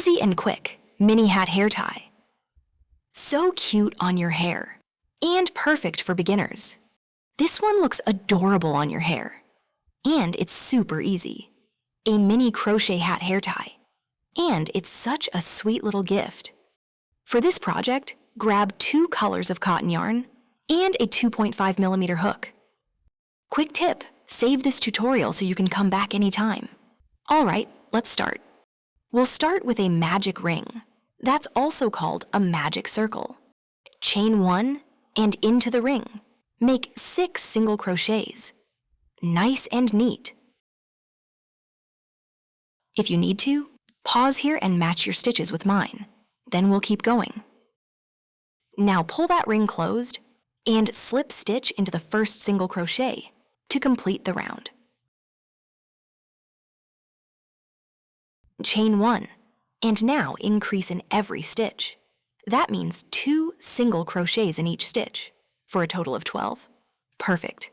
Easy and quick, mini hat hair tie. So cute on your hair, and perfect for beginners. This one looks adorable on your hair, and it's super easy. A mini crochet hat hair tie, and it's such a sweet little gift. For this project, grab 2 colors of cotton yarn and a 2.5mm hook. Quick tip, save this tutorial so you can come back anytime. All right, let's start. We'll start with a magic ring. That's also called a magic circle. Chain 1 and into the ring. Make 6 single crochets. Nice and neat. If you need to, pause here and match your stitches with mine. Then we'll keep going. Now pull that ring closed and slip stitch into the first single crochet to complete the round. Chain 1, and now increase in every stitch. That means 2 single crochets in each stitch, for a total of 12. Perfect.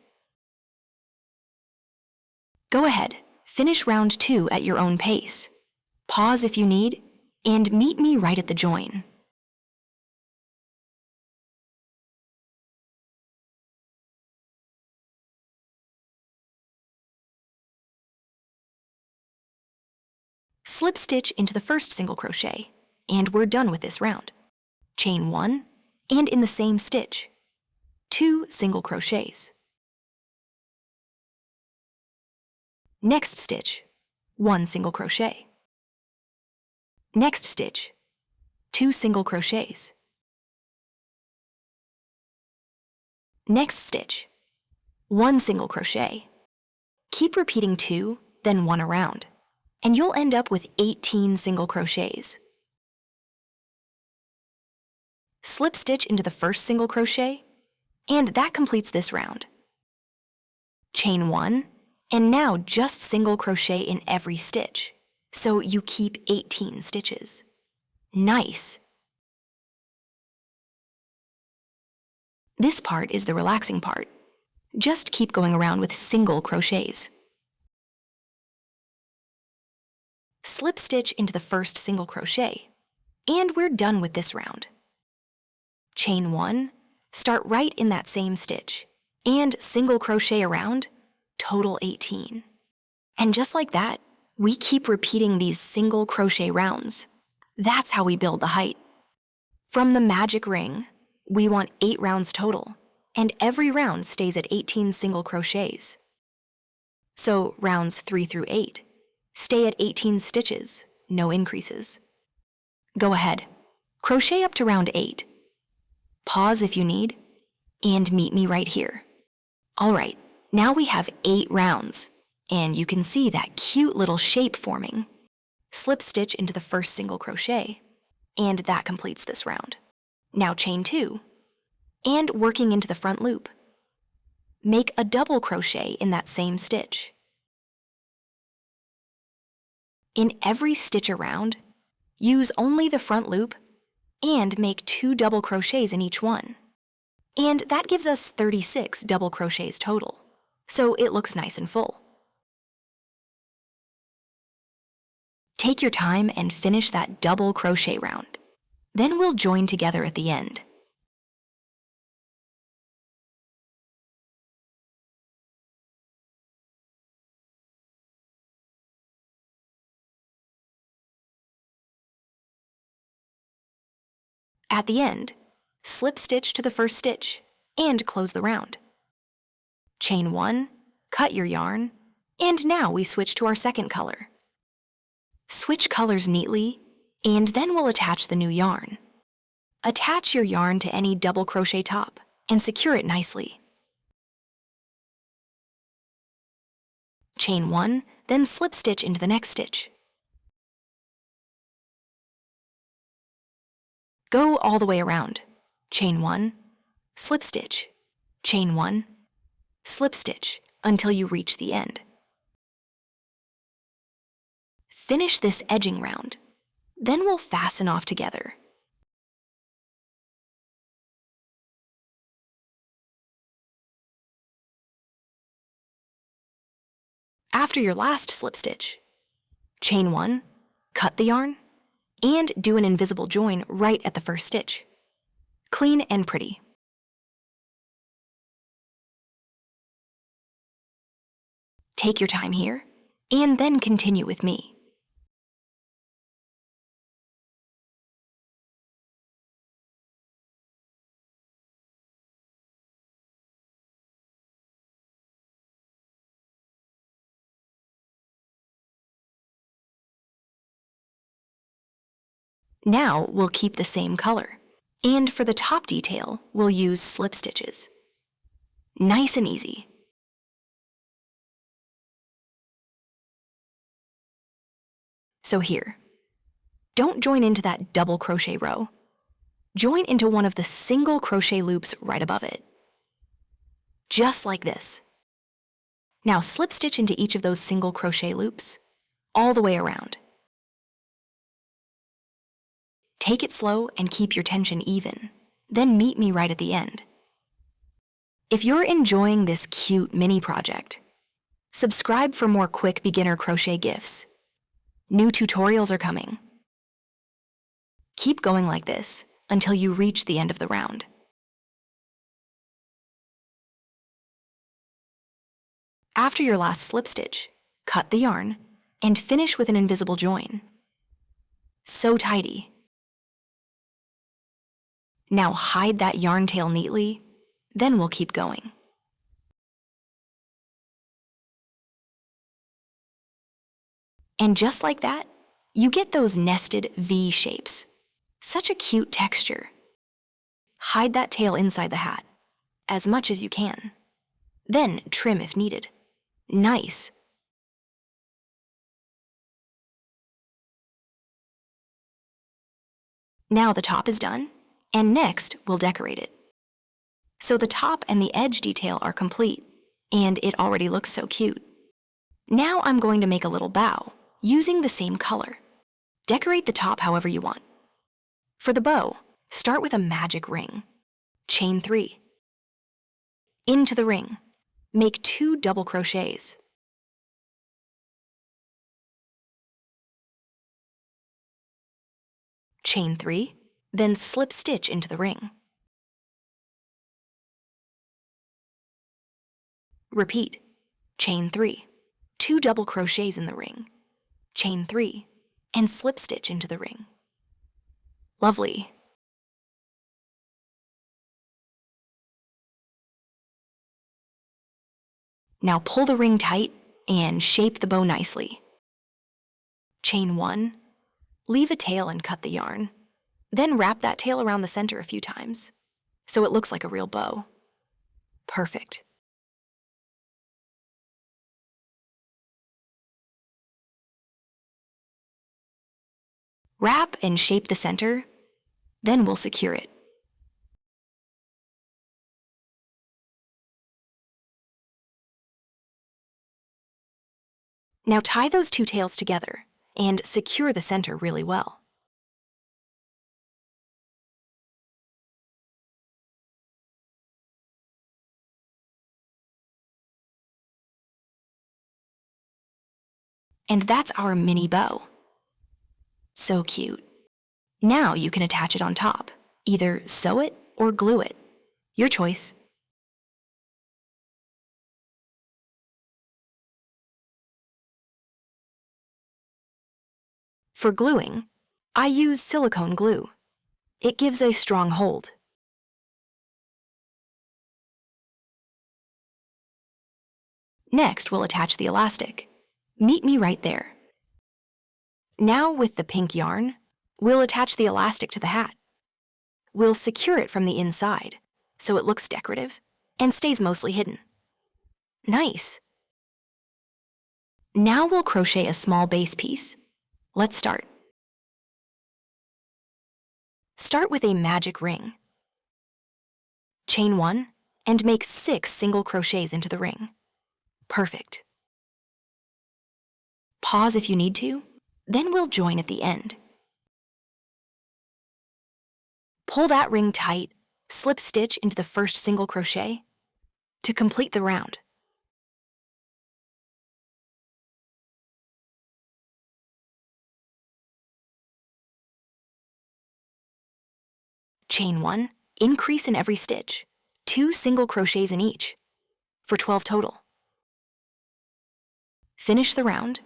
Go ahead, finish round 2 at your own pace. Pause if you need, and meet me right at the join. Slip stitch into the first single crochet, and we're done with this round. Chain 1, and in the same stitch, 2 single crochets. Next stitch, 1 single crochet. Next stitch, 2 single crochets. Next stitch, 1 single crochet. Keep repeating 2, then 1 around, and you'll end up with 18 single crochets. Slip stitch into the first single crochet, and that completes this round. Chain 1, and now just single crochet in every stitch, so you keep 18 stitches. Nice! This part is the relaxing part. Just keep going around with single crochets. Slip stitch into the first single crochet, and we're done with this round. Chain 1, start right in that same stitch, and single crochet around, total 18. And just like that, we keep repeating these single crochet rounds. That's how we build the height. From the magic ring, we want 8 rounds total, and every round stays at 18 single crochets. So rounds 3 through 8, stay at 18 stitches, no increases. Go ahead, crochet up to round 8. Pause if you need, and meet me right here. All right, now we have 8 rounds, and you can see that cute little shape forming. Slip stitch into the first single crochet, and that completes this round. Now chain 2, and working into the front loop. Make a double crochet in that same stitch. In every stitch around, use only the front loop and make 2 double crochets in each one. And that gives us 36 double crochets total, so it looks nice and full. Take your time and finish that double crochet round. Then we'll join together at the end. At the end, slip stitch to the first stitch and close the round. Chain 1, cut your yarn, and now we switch to our second color. Switch colors neatly, and then we'll attach the new yarn. Attach your yarn to any double crochet top and secure it nicely. Chain 1, then slip stitch into the next stitch. Go all the way around. Chain 1, slip stitch, chain 1, slip stitch until you reach the end. Finish this edging round, then we'll fasten off together. After your last slip stitch, chain 1, cut the yarn, and do an invisible join right at the first stitch. Clean and pretty. Take your time here, and then continue with me. Now we'll keep the same color. And for the top detail, we'll use slip stitches. Nice and easy. So here, don't join into that double crochet row. Join into one of the single crochet loops right above it. Just like this. Now slip stitch into each of those single crochet loops, all the way around. Take it slow and keep your tension even. Then meet me right at the end. If you're enjoying this cute mini project, subscribe for more quick beginner crochet gifts. New tutorials are coming. Keep going like this until you reach the end of the round. After your last slip stitch, cut the yarn and finish with an invisible join. So tidy. Now hide that yarn tail neatly, then we'll keep going. And just like that, you get those nested V shapes. Such a cute texture. Hide that tail inside the hat, as much as you can. Then trim if needed. Nice. Now the top is done, and next we'll decorate it. So the top and the edge detail are complete, and it already looks so cute. Now I'm going to make a little bow, using the same color. Decorate the top however you want. For the bow, start with a magic ring. Chain 3. Into the ring, make 2 double crochets. Chain 3, then slip stitch into the ring. Repeat. Chain 3, 2 double crochets in the ring. Chain 3, and slip stitch into the ring. Lovely. Now pull the ring tight and shape the bow nicely. Chain 1, leave a tail and cut the yarn. Then wrap that tail around the center a few times, so it looks like a real bow. Perfect. Wrap and shape the center, then we'll secure it. Now tie those 2 tails together and secure the center really well. And that's our mini bow. So cute. Now you can attach it on top. Either sew it or glue it. Your choice. For gluing, I use silicone glue. It gives a strong hold. Next, we'll attach the elastic. Meet me right there. Now with the pink yarn, we'll attach the elastic to the hat. We'll secure it from the inside, so it looks decorative and stays mostly hidden. Nice. Now we'll crochet a small base piece. Let's start. Start with a magic ring. Chain 1 and make 6 single crochets into the ring. Perfect. Pause if you need to, then we'll join at the end. Pull that ring tight, slip stitch into the first single crochet to complete the round. Chain 1, increase in every stitch, 2 single crochets in each, for 12 total. Finish the round,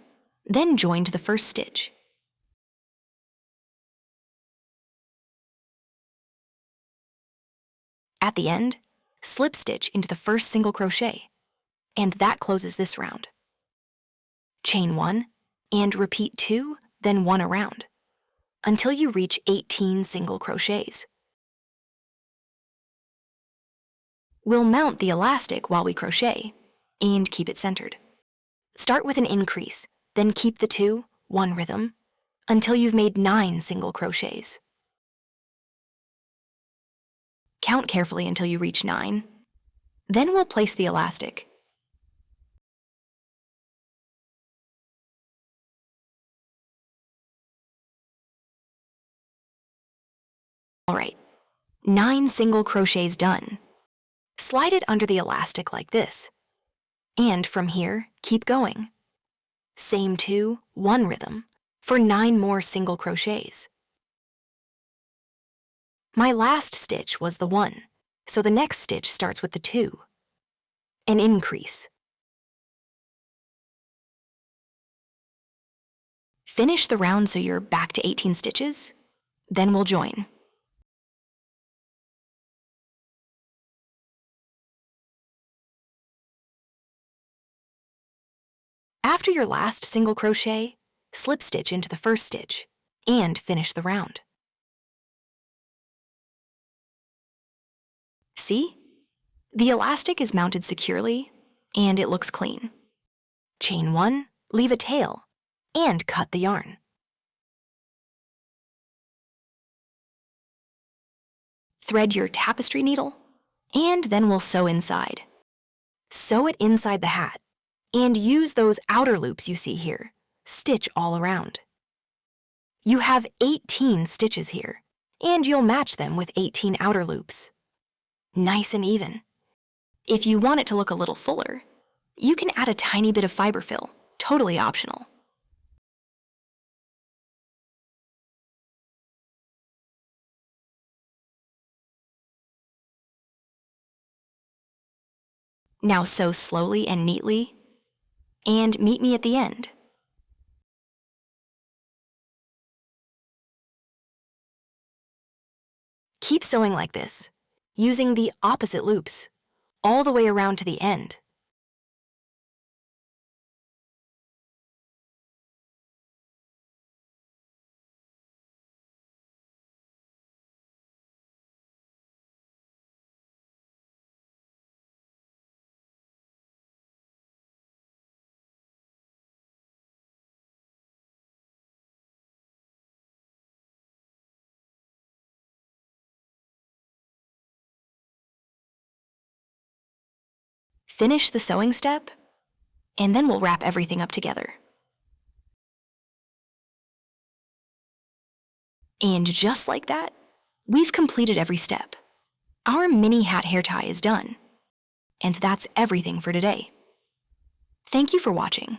then join to the first stitch. At the end, slip stitch into the first single crochet, and that closes this round. Chain 1, and repeat 2, then 1 around, until you reach 18 single crochets. We'll mount the elastic while we crochet, and keep it centered. Start with an increase, then keep the 2, 1 rhythm, until you've made 9 single crochets. Count carefully until you reach 9. Then we'll place the elastic. All right, 9 single crochets done. Slide it under the elastic like this. And from here, keep going. Same 2, 1 rhythm for 9 more single crochets. My last stitch was the 1, so the next stitch starts with the 2. An increase. Finish the round so you're back to 18 stitches, then we'll join. After your last single crochet, slip stitch into the first stitch and finish the round. See? The elastic is mounted securely and it looks clean. Chain 1, leave a tail, and cut the yarn. Thread your tapestry needle, and then we'll sew inside. Sew it inside the hat, and use those outer loops you see here. Stitch all around. You have 18 stitches here, and you'll match them with 18 outer loops. Nice and even. If you want it to look a little fuller, you can add a tiny bit of fiberfill, totally optional. Now sew slowly and neatly, and meet me at the end. Keep sewing like this, using the opposite loops, all the way around to the end. Finish the sewing step, and then we'll wrap everything up together. And just like that, we've completed every step. Our mini hat hair tie is done. And that's everything for today. Thank you for watching.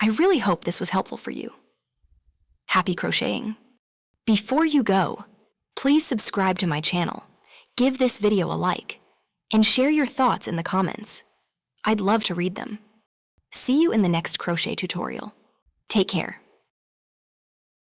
I really hope this was helpful for you. Happy crocheting. Before you go, please subscribe to my channel, give this video a like, and share your thoughts in the comments. I'd love to read them. See you in the next crochet tutorial. Take care.